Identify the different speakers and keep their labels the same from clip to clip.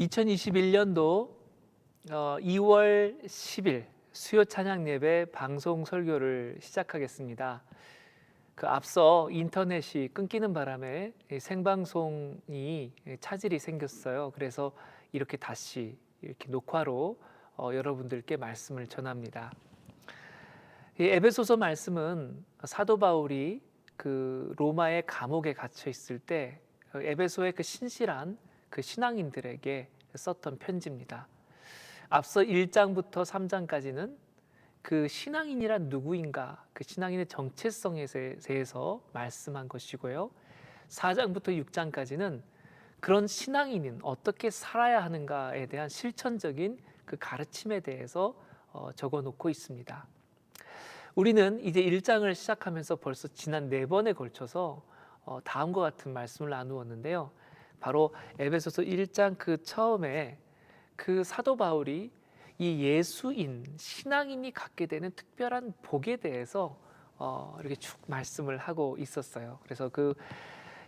Speaker 1: 2021년도 2월 10일 수요 찬양 예배 방송 설교를 시작하겠습니다. 앞서 인터넷이 끊기는 바람에 생방송이 차질이 생겼어요. 그래서 이렇게 다시 이렇게 녹화로 여러분들께 말씀을 전합니다. 이 에베소서 말씀은 사도 바울이 그 로마의 감옥에 갇혀 있을 때 에베소의 그 신실한 그 신앙인들에게 썼던 편지입니다. 앞서 1장부터 3장까지는 그 신앙인이란 누구인가, 그 신앙인의 정체성에 대해서 말씀한 것이고요. 4장부터 6장까지는 그런 신앙인은 어떻게 살아야 하는가에 대한 실천적인 그 가르침에 대해서 적어놓고 있습니다. 우리는 이제 1장을 시작하면서 벌써 지난 4번에 걸쳐서 다음과 같은 말씀을 나누었는데요. 바로 에베소서 1장 그 처음에 그 사도 바울이 이 예수인, 신앙인이 갖게 되는 특별한 복에 대해서 이렇게 쭉 말씀을 하고 있었어요. 그래서 그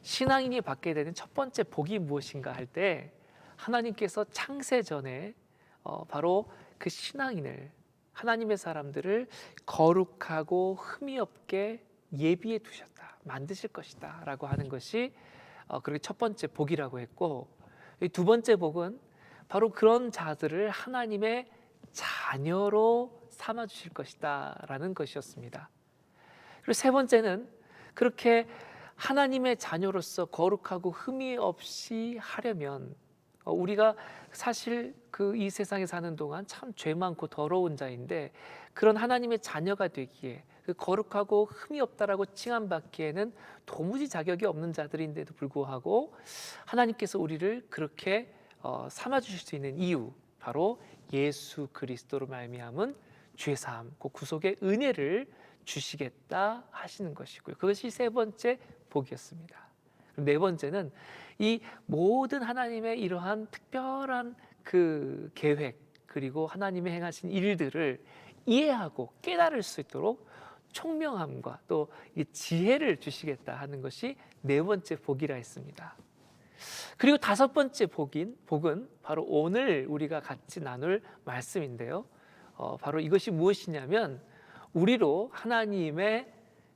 Speaker 1: 신앙인이 받게 되는 첫 번째 복이 무엇인가 할 때 하나님께서 창세 전에 바로 그 신앙인을, 하나님의 사람들을 거룩하고 흠이 없게 예비해 두셨다, 만드실 것이다 라고 하는 것이 그렇게 첫 번째 복이라고 했고, 두 번째 복은 바로 그런 자들을 하나님의 자녀로 삼아 주실 것이다 라는 것이었습니다. 그리고 세 번째는 그렇게 하나님의 자녀로서 거룩하고 흠이 없이 하려면 우리가 사실 그 이 세상에 사는 동안 참 죄 많고 더러운 자인데, 그런 하나님의 자녀가 되기에 그 거룩하고 흠이 없다라고 칭함받기에는 도무지 자격이 없는 자들인데도 불구하고 하나님께서 우리를 그렇게 삼아 주실 수 있는 이유, 바로 예수 그리스도로 말미암은 죄사함, 그 구속의 은혜를 주시겠다 하시는 것이고요. 그것이 세 번째 복이었습니다. 네 번째는 이 모든 하나님의 이러한 특별한 그 계획, 그리고 하나님의 행하신 일들을 이해하고 깨달을 수 있도록 총명함과 또 이 지혜를 주시겠다 하는 것이 네 번째 복이라 했습니다. 그리고 다섯 번째 복은 바로 오늘 우리가 같이 나눌 말씀인데요. 바로 이것이 무엇이냐면 우리로 하나님의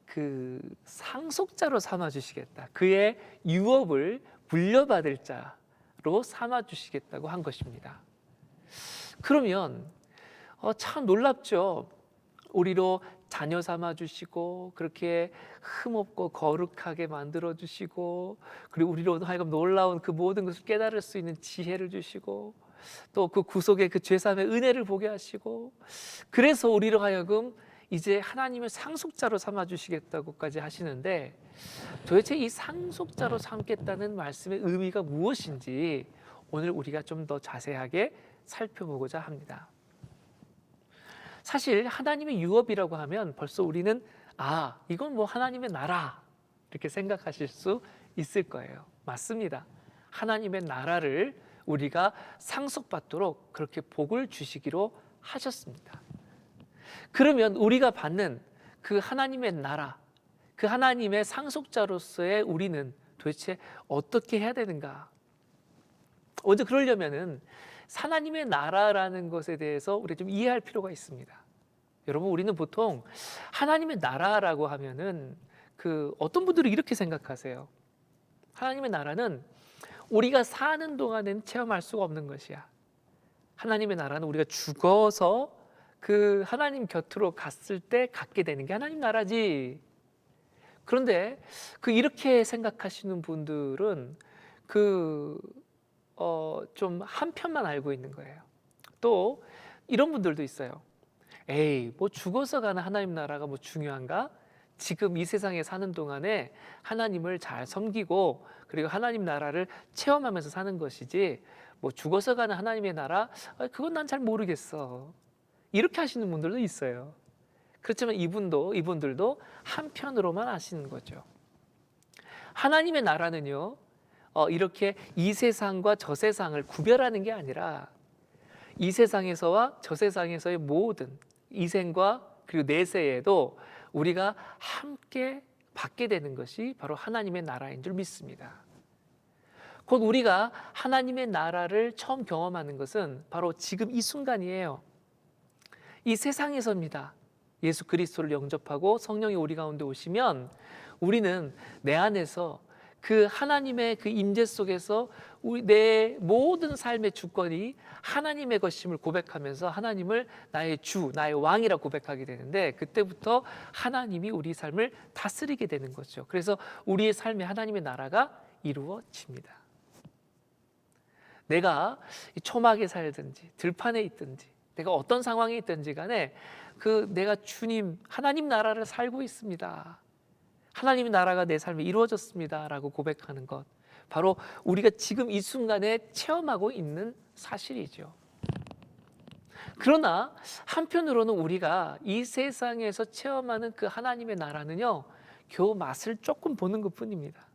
Speaker 1: 그 상속자로 삼아 주시겠다, 그의 유업을 물려받을 자로 삼아 주시겠다고 한 것입니다. 그러면 참 놀랍죠. 우리로 자녀 삼아 주시고 그렇게 흠없고 거룩하게 만들어 주시고, 그리고 우리로 하여금 놀라운 그 모든 것을 깨달을 수 있는 지혜를 주시고, 또 그 구속의 그 죄사함의 은혜를 보게 하시고, 그래서 우리로 하여금 이제 하나님의 상속자로 삼아 주시겠다고까지 하시는데, 도대체 이 상속자로 삼겠다는 말씀의 의미가 무엇인지 오늘 우리가 좀 더 자세하게 살펴보고자 합니다. 사실 하나님의 유업이라고 하면 벌써 우리는 이건 뭐 하나님의 나라 이렇게 생각하실 수 있을 거예요. 맞습니다. 하나님의 나라를 우리가 상속받도록 그렇게 복을 주시기로 하셨습니다. 그러면 우리가 받는 그 하나님의 나라, 그 하나님의 상속자로서의 우리는 도대체 어떻게 해야 되는가? 먼저 그러려면은 하나님의 나라라는 것에 대해서 우리가 좀 이해할 필요가 있습니다. 여러분, 우리는 보통 하나님의 나라라고 하면은 어떤 분들은 이렇게 생각하세요. 하나님의 나라는 우리가 사는 동안에는 체험할 수가 없는 것이야. 하나님의 나라는 우리가 죽어서 그 하나님 곁으로 갔을 때 갖게 되는 게 하나님 나라지. 그런데 이렇게 생각하시는 분들은 좀 한편만 알고 있는 거예요. 또 이런 분들도 있어요. 뭐 죽어서 가는 하나님 나라가 뭐 중요한가? 지금 이 세상에 사는 동안에 하나님을 잘 섬기고 그리고 하나님 나라를 체험하면서 사는 것이지, 뭐 죽어서 가는 하나님의 나라, 그건 난 잘 모르겠어. 이렇게 하시는 분들도 있어요. 그렇지만 이분들도 한편으로만 아시는 거죠. 하나님의 나라는요, 이렇게 이 세상과 저 세상을 구별하는 게 아니라 이 세상에서와 저 세상에서의 모든 이생과 그리고 내세에도 우리가 함께 받게 되는 것이 바로 하나님의 나라인 줄 믿습니다. 곧 우리가 하나님의 나라를 처음 경험하는 것은 바로 지금 이 순간이에요. 이 세상에서입니다. 예수 그리스도를 영접하고 성령이 우리 가운데 오시면 우리는 내 안에서 그 하나님의 그 임재 속에서 내 모든 삶의 주권이 하나님의 것임을 고백하면서 하나님을 나의 주, 나의 왕이라 고백하게 되는데, 그때부터 하나님이 우리 삶을 다스리게 되는 거죠. 그래서 우리의 삶에 하나님의 나라가 이루어집니다. 내가 초막에 살든지 들판에 있든지 내가 어떤 상황에 있든지 간에 내가 주님 하나님 나라를 살고 있습니다, 하나님의 나라가 내 삶에 이루어졌습니다 라고 고백하는 것, 바로 우리가 지금 이 순간에 체험하고 있는 사실이죠. 그러나 한편으로는 우리가 이 세상에서 체험하는 그 하나님의 나라는요, 겨우 맛을 조금 보는 것뿐입니다.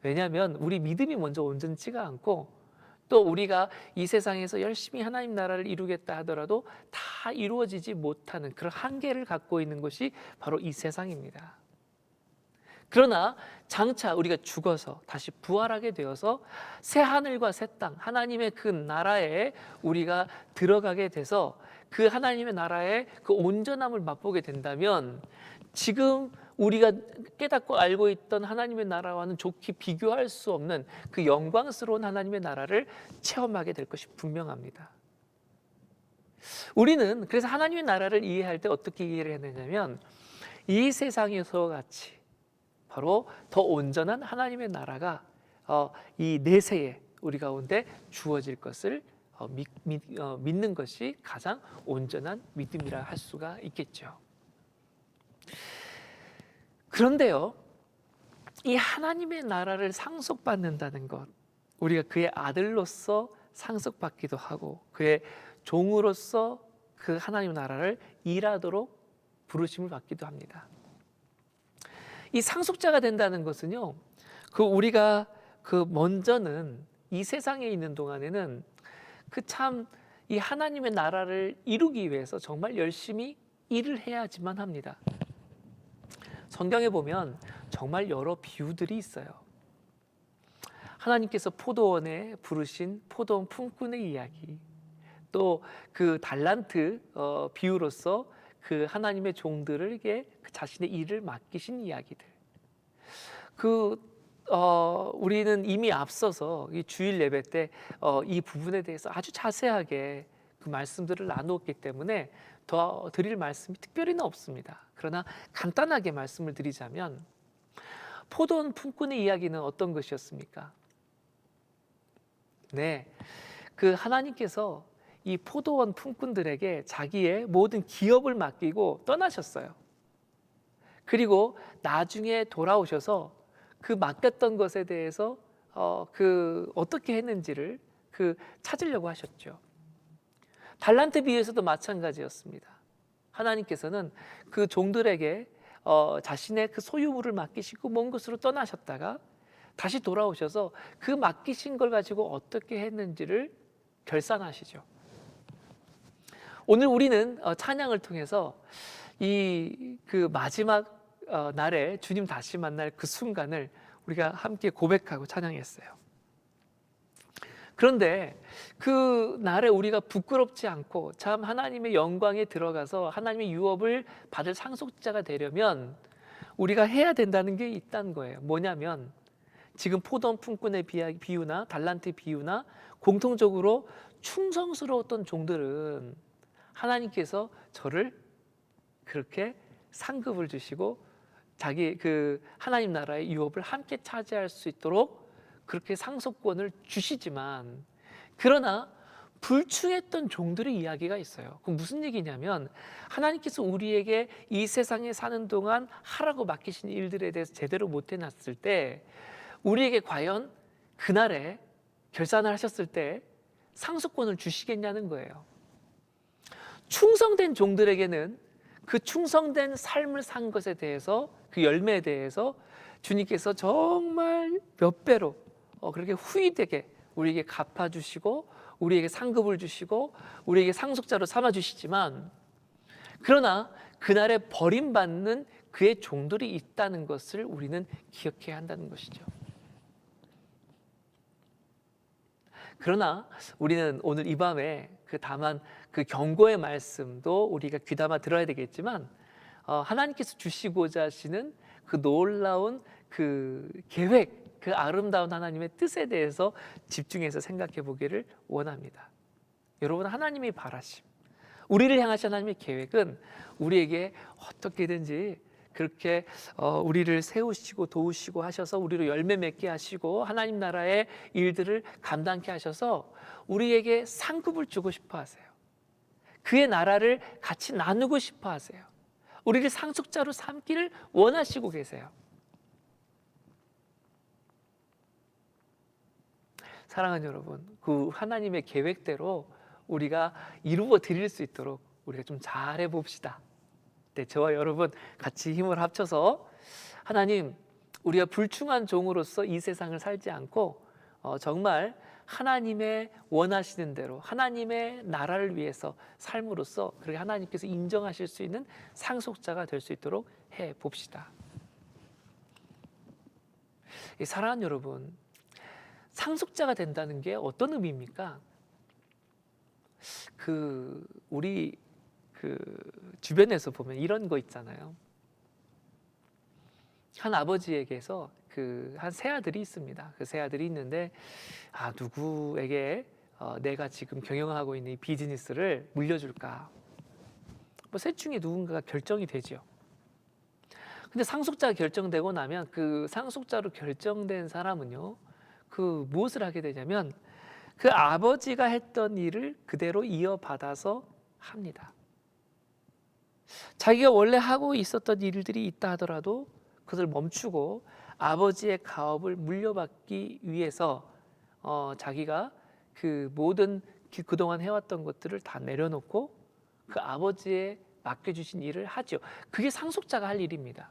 Speaker 1: 왜냐하면 우리 믿음이 먼저 온전치가 않고, 또 우리가 이 세상에서 열심히 하나님 나라를 이루겠다 하더라도 다 이루어지지 못하는 그런 한계를 갖고 있는 것이 바로 이 세상입니다. 그러나 장차 우리가 죽어서 다시 부활하게 되어서 새 하늘과 새 땅, 하나님의 그 나라에 우리가 들어가게 돼서 그 하나님의 나라의 그 온전함을 맛보게 된다면, 지금 우리가 깨닫고 알고 있던 하나님의 나라와는 좋게 비교할 수 없는 그 영광스러운 하나님의 나라를 체험하게 될 것이 분명합니다. 우리는 그래서 하나님의 나라를 이해할 때 어떻게 이해를 해야 되냐면, 이 세상에서 같이 바로 더 온전한 하나님의 나라가 이 내세에 우리 가운데 주어질 것을 믿는 것이 가장 온전한 믿음이라 할 수가 있겠죠. 그런데요, 이 하나님의 나라를 상속받는다는 것, 우리가 그의 아들로서 상속받기도 하고 그의 종으로서 그 하나님의 나라를 일하도록 부르심을 받기도 합니다. 이 상속자가 된다는 것은요, 우리가 먼저는 이 세상에 있는 동안에는 참 이 하나님의 나라를 이루기 위해서 정말 열심히 일을 해야지만 합니다. 성경에 보면 정말 여러 비유들이 있어요. 하나님께서 포도원에 부르신 포도원 품꾼의 이야기, 또 그 달란트 비유로서 그 하나님의 종들에게 자신의 일을 맡기신 이야기들. 우리는 이미 앞서서 이 주일 예배 때 이 부분에 대해서 아주 자세하게 그 말씀들을 나누었기 때문에 더 드릴 말씀이 특별히는 없습니다. 그러나 간단하게 말씀을 드리자면, 포도원 품꾼의 이야기는 어떤 것이었습니까? 네, 그 하나님께서 이 포도원 품꾼들에게 자기의 모든 기업을 맡기고 떠나셨어요. 그리고 나중에 돌아오셔서 그 맡겼던 것에 대해서 어떻게 했는지를 찾으려고 하셨죠. 달란트 비유에서도 마찬가지였습니다. 하나님께서는 그 종들에게 자신의 그 소유물을 맡기시고 먼 곳으로 떠나셨다가 다시 돌아오셔서 그 맡기신 걸 가지고 어떻게 했는지를 결산하시죠. 오늘 우리는 찬양을 통해서 그 마지막 날에 주님 다시 만날 그 순간을 우리가 함께 고백하고 찬양했어요. 그런데 그 날에 우리가 부끄럽지 않고 참 하나님의 영광에 들어가서 하나님의 유업을 받을 상속자가 되려면 우리가 해야 된다는 게 있다는 거예요. 뭐냐면, 지금 포도원 품꾼의 비유나 달란트 비유나 공통적으로 충성스러웠던 종들은 하나님께서 저를 그렇게 상급을 주시고 자기 하나님 나라의 유업을 함께 차지할 수 있도록 그렇게 상속권을 주시지만, 그러나 불충했던 종들의 이야기가 있어요. 그럼 무슨 얘기냐면, 하나님께서 우리에게 이 세상에 사는 동안 하라고 맡기신 일들에 대해서 제대로 못 해놨을 때 우리에게 과연 그날에 결산을 하셨을 때 상속권을 주시겠냐는 거예요. 충성된 종들에게는 그 충성된 삶을 산 것에 대해서, 그 열매에 대해서 주님께서 정말 몇 배로 그렇게 후히되게 우리에게 갚아주시고 우리에게 상급을 주시고 우리에게 상속자로 삼아주시지만, 그러나 그날에 버림받는 그의 종들이 있다는 것을 우리는 기억해야 한다는 것이죠. 그러나 우리는 오늘 이 밤에 다만 그 경고의 말씀도 우리가 귀담아 들어야 되겠지만, 하나님께서 주시고자 하시는 그 놀라운 그 계획, 그 아름다운 하나님의 뜻에 대해서 집중해서 생각해 보기를 원합니다. 여러분, 하나님이 바라심, 우리를 향하신 하나님의 계획은 우리에게 어떻게든지 그렇게 우리를 세우시고 도우시고 하셔서 우리로 열매 맺게 하시고 하나님 나라의 일들을 감당케 하셔서 우리에게 상급을 주고 싶어 하세요. 그의 나라를 같이 나누고 싶어 하세요. 우리를 상속자로 삼기를 원하시고 계세요. 사랑하는 여러분, 그 하나님의 계획대로 우리가 이루어 드릴 수 있도록 우리가 좀 잘해 봅시다. 네, 저와 여러분 같이 힘을 합쳐서 하나님, 우리가 불충한 종으로서 이 세상을 살지 않고 정말 하나님의 원하시는 대로 하나님의 나라를 위해서 삶으로써 그렇게 하나님께서 인정하실 수 있는 상속자가 될 수 있도록 해 봅시다. 사랑하는 여러분, 상속자가 된다는 게 어떤 의미입니까? 우리 주변에서 보면 이런 거 있잖아요. 한 아버지에게서 한 세 아들이 있습니다. 그 세 아들이 있는데 누구에게 내가 지금 경영하고 있는 이 비즈니스를 물려줄까? 셋 중에 누군가가 결정이 되죠. 근데 상속자가 결정되고 나면 그 상속자로 결정된 사람은요, 무엇을 하게 되냐면 그 아버지가 했던 일을 그대로 이어받아서 합니다. 자기가 원래 하고 있었던 일들이 있다 하더라도 그것을 멈추고 아버지의 가업을 물려받기 위해서 자기가 모든 그동안 해왔던 것들을 다 내려놓고 그 아버지의 맡겨주신 일을 하죠. 그게 상속자가 할 일입니다.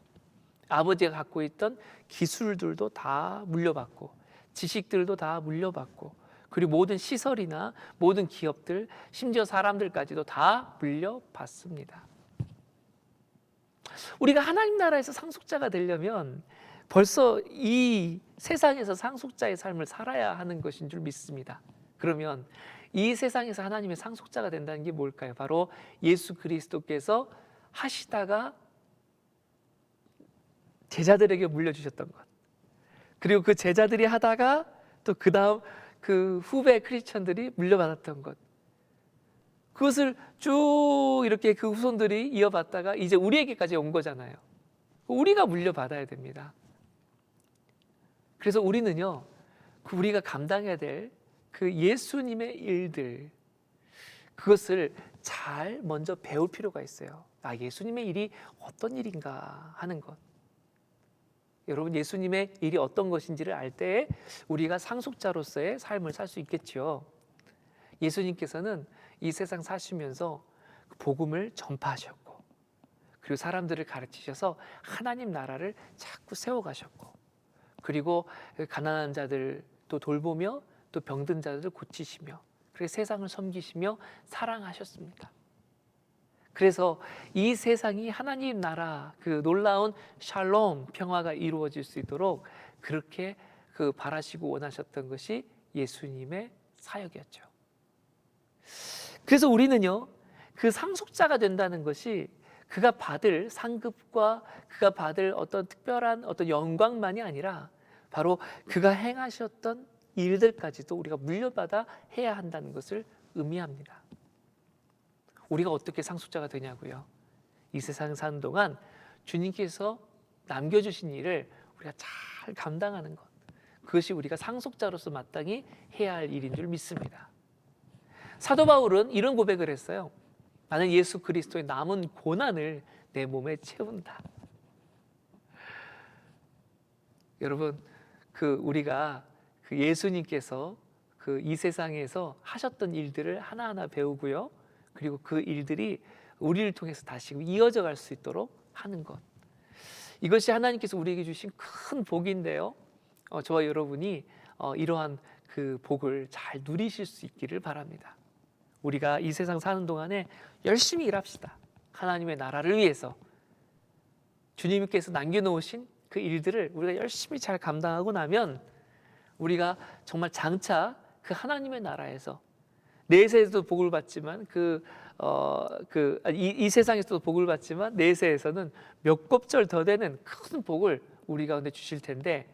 Speaker 1: 아버지가 갖고 있던 기술들도 다 물려받고 지식들도 다 물려받고 그리고 모든 시설이나 모든 기업들, 심지어 사람들까지도 다 물려받습니다. 우리가 하나님 나라에서 상속자가 되려면 벌써 이 세상에서 상속자의 삶을 살아야 하는 것인 줄 믿습니다. 그러면 이 세상에서 하나님의 상속자가 된다는 게 뭘까요? 바로 예수 그리스도께서 하시다가 제자들에게 물려주셨던 것, 그리고 그 제자들이 하다가 또 그 다음 그 후배 크리스천들이 물려받았던 것, 그것을 쭉 이렇게 그 후손들이 이어받다가 이제 우리에게까지 온 거잖아요. 우리가 물려받아야 됩니다. 그래서 우리는요, 우리가 감당해야 될 그 예수님의 일들, 그것을 잘 먼저 배울 필요가 있어요. 예수님의 일이 어떤 일인가 하는 것. 여러분, 예수님의 일이 어떤 것인지를 알 때에 우리가 상속자로서의 삶을 살 수 있겠죠. 예수님께서는 이 세상 사시면서 복음을 전파하셨고, 그리고 사람들을 가르치셔서 하나님 나라를 자꾸 세워가셨고, 그리고 가난한 자들도 돌보며 또 병든 자들을 고치시며, 그리고 세상을 섬기시며 사랑하셨습니다. 그래서 이 세상이 하나님 나라 그 놀라운 샬롬 평화가 이루어질 수 있도록 그렇게 바라시고 원하셨던 것이 예수님의 사역이었죠. 그래서 우리는요, 그 상속자가 된다는 것이 그가 받을 상급과 그가 받을 어떤 특별한 어떤 영광만이 아니라 바로 그가 행하셨던 일들까지도 우리가 물려받아 해야 한다는 것을 의미합니다. 우리가 어떻게 상속자가 되냐고요? 이 세상 사는 동안 주님께서 남겨주신 일을 우리가 잘 감당하는 것, 그것이 우리가 상속자로서 마땅히 해야 할 일인 줄 믿습니다. 사도 바울은 이런 고백을 했어요. 나는 예수 그리스도의 남은 고난을 내 몸에 채운다. 여러분, 우리가 예수님께서 이 세상에서 하셨던 일들을 하나하나 배우고요, 그리고 그 일들이 우리를 통해서 다시 이어져 갈 수 있도록 하는 것, 이것이 하나님께서 우리에게 주신 큰 복인데요, 저와 여러분이 이러한 그 복을 잘 누리실 수 있기를 바랍니다. 우리가 이 세상 사는 동안에 열심히 일합시다. 하나님의 나라를 위해서 주님께서 남겨놓으신 그 일들을 우리가 열심히 잘 감당하고 나면 우리가 정말 장차 그 하나님의 나라에서 내세에서도 복을 받지만 이 세상에서도 복을 받지만 내세에서는 몇 곱절 더 되는 큰 복을 우리 가운데 주실 텐데,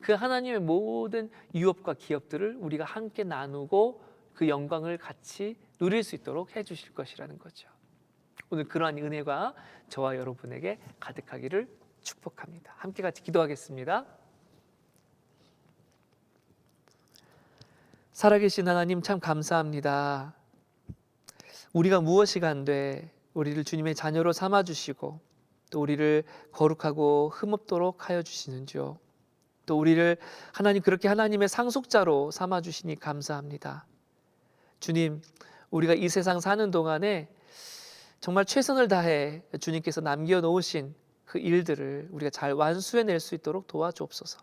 Speaker 1: 그 하나님의 모든 유업과 기업들을 우리가 함께 나누고 그 영광을 같이 누릴 수 있도록 해주실 것이라는 거죠. 오늘 그러한 은혜가 저와 여러분에게 가득하기를 축복합니다. 함께 같이 기도하겠습니다. 살아계신 하나님, 참 감사합니다. 우리가 무엇이 간돼 우리를 주님의 자녀로 삼아주시고 또 우리를 거룩하고 흠없도록 하여 주시는지요. 또 우리를 하나님, 그렇게 하나님의 상속자로 삼아주시니 감사합니다. 주님, 우리가 이 세상 사는 동안에 정말 최선을 다해 주님께서 남겨놓으신 그 일들을 우리가 잘 완수해낼 수 있도록 도와주옵소서.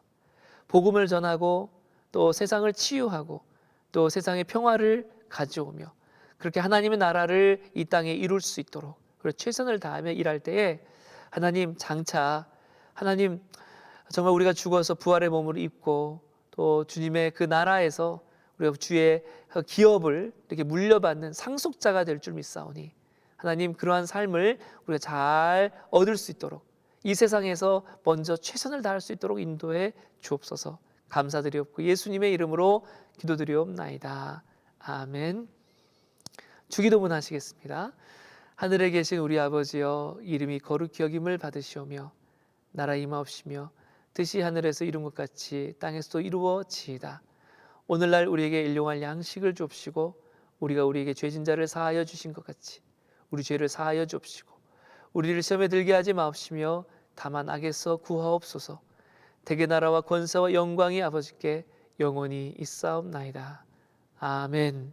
Speaker 1: 복음을 전하고 또 세상을 치유하고 또 세상의 평화를 가져오며 그렇게 하나님의 나라를 이 땅에 이룰 수 있도록 그리고 최선을 다하며 일할 때에 하나님, 장차 하나님 정말 우리가 죽어서 부활의 몸을 입고 또 주님의 그 나라에서 우리가 주의 기업을 이렇게 물려받는 상속자가 될 줄 믿사오니 하나님, 그러한 삶을 우리가 잘 얻을 수 있도록 이 세상에서 먼저 최선을 다할 수 있도록 인도해 주옵소서. 감사드리옵고 예수님의 이름으로 기도드리옵나이다. 아멘. 주기도문 하시겠습니다. 하늘에 계신 우리 아버지여, 이름이 거룩히 여김을 받으시오며 나라 임하옵시며 뜻이 하늘에서 이룬 것 같이 땅에서도 이루어지이다. 오늘날 우리에게 일용할 양식을 주옵시고 우리가 우리에게 죄진 자를 사하여 주신 것 같이 우리 죄를 사하여 주옵시고 우리를 시험에 들게 하지 마옵시며 다만 악에서 구하옵소서. 대개 나라와 권세와 영광이 아버지께 영원히 있사옵나이다. 아멘.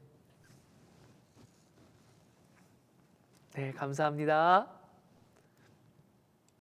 Speaker 1: 네, 감사합니다.